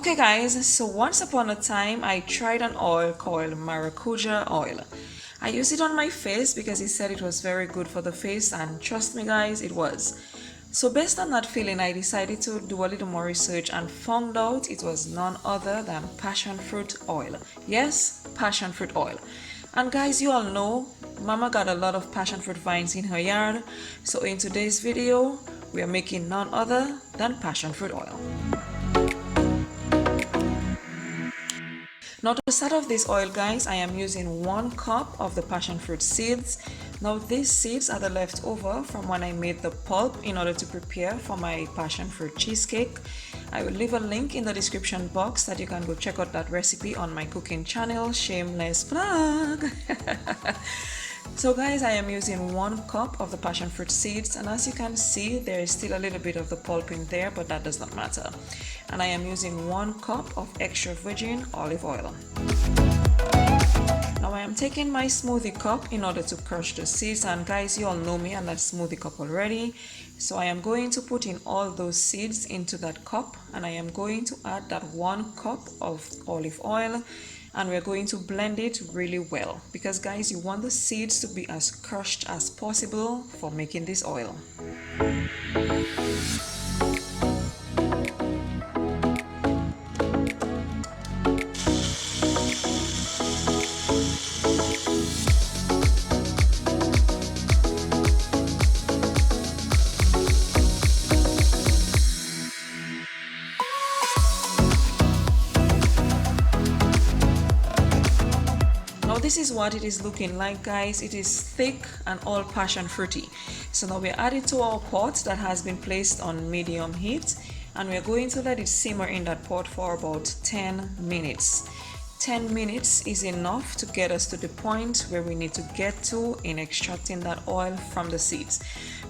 Okay guys, so once upon a time I tried an oil called maracuja oil. I used it on my face because he said it was very good for the face, and trust me guys, it was. So based on that feeling, I decided to do a little more research and found out it was none other than passion fruit oil. Yes, passion fruit oil. And guys, you all know mama got a lot of passion fruit vines in her yard. So in today's video, we are making none other than passion fruit oil. Now to start off this oil guys, I am using 1 cup of the passion fruit seeds. Now these seeds are the leftover from when I made the pulp in order to prepare for my passion fruit cheesecake. I will leave a link in the description box that you can go check out that recipe on my cooking channel. Shameless plug. So guys, I am using 1 cup of the passion fruit seeds, and as you can see there is still a little bit of the pulp in there, but that does not matter. And I am using 1 cup of extra virgin olive oil. Now I am taking my smoothie cup in order to crush the seeds, and guys, you all know me and that smoothie cup already. So I am going to put in all those seeds into that cup, and I am going to add that 1 cup of olive oil, and we're going to blend it really well because guys, you want the seeds to be as crushed as possible for making this oil. This is what it is looking like guys. It is thick and all passion fruity. So now we're adding to our pot that has been placed on medium heat, and we're going to let it simmer in that pot for about 10 minutes. 10 minutes is enough to get us to the point where we need to get to in extracting that oil from the seeds.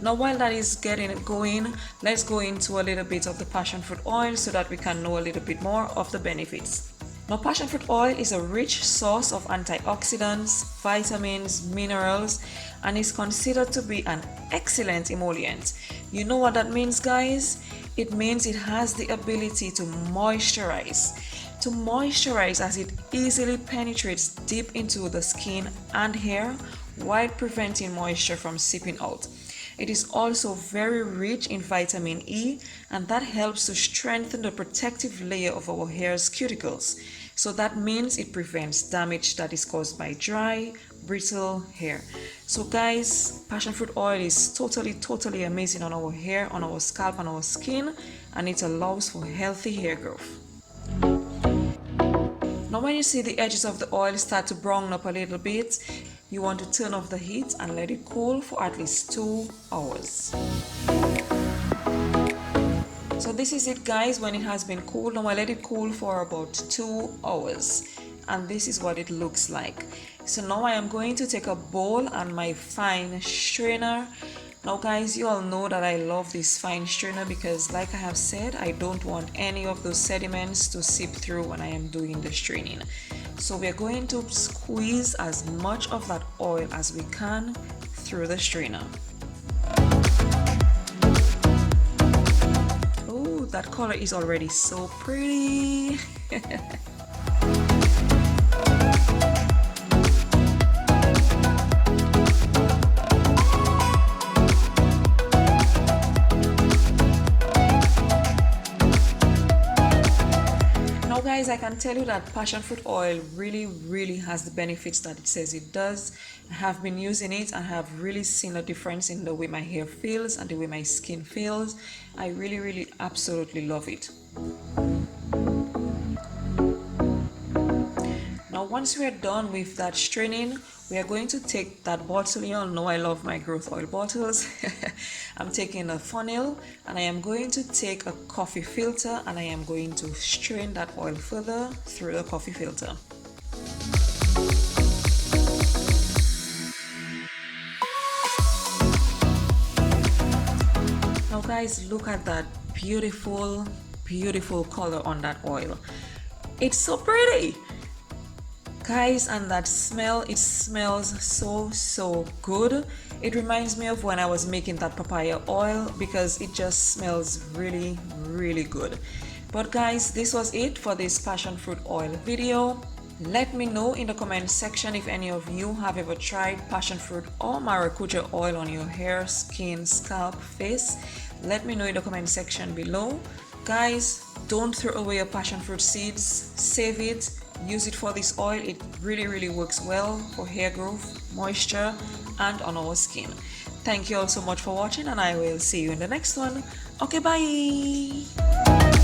Now while that is getting it going, let's go into a little bit of the passion fruit oil so that we can know a little bit more of the benefits. Now passion fruit oil is a rich source of antioxidants, vitamins, minerals, and is considered to be an excellent emollient. You know what that means guys? It means it has the ability to moisturize. To moisturize as it easily penetrates deep into the skin and hair while preventing moisture from seeping out. It is also very rich in vitamin E, and that helps to strengthen the protective layer of our hair's cuticles. So that means it prevents damage that is caused by dry, brittle hair. So guys, passion fruit oil is totally amazing on our hair, on our scalp, on our skin, and it allows for healthy hair growth. Now when you see the edges of the oil start to brown up a little bit, you want to turn off the heat and let it cool for at least 2 hours. So this is it guys, when it has been cooled. Now I let it cool for about 2 hours, and this is what it looks like. So now I am going to take a bowl and my fine strainer. Now guys, you all know that I love this fine strainer because like I have said, I don't want any of those sediments to seep through when I am doing the straining. So we are going to squeeze as much of that oil as we can through the strainer. Oh, that color is already so pretty. Guys, I can tell you that passion fruit oil really has the benefits that it says it does. I have been using it and have really seen a difference in the way my hair feels and the way my skin feels. I really absolutely love it. Now once we are done with that straining, we are going to take that bottle. You all know I love my growth oil bottles. I'm taking a funnel and I am going to take a coffee filter and I am going to strain that oil further through the coffee filter. Now guys, look at that beautiful color on that oil. It's so pretty. Guys, and that smell, it smells so good. It reminds me of when I was making that papaya oil because it just smells really good. But guys, this was it for this passion fruit oil video. Let me know in the comment section if any of you have ever tried passion fruit or maracuja oil on your hair, skin, scalp, face. Let me know in the comment section below. Guys, don't throw away your passion fruit seeds. Save it. Use it for this oil. It really works well for hair growth, moisture, and on our skin. Thank you all so much for watching, and I will see you in the next one. Okay, bye.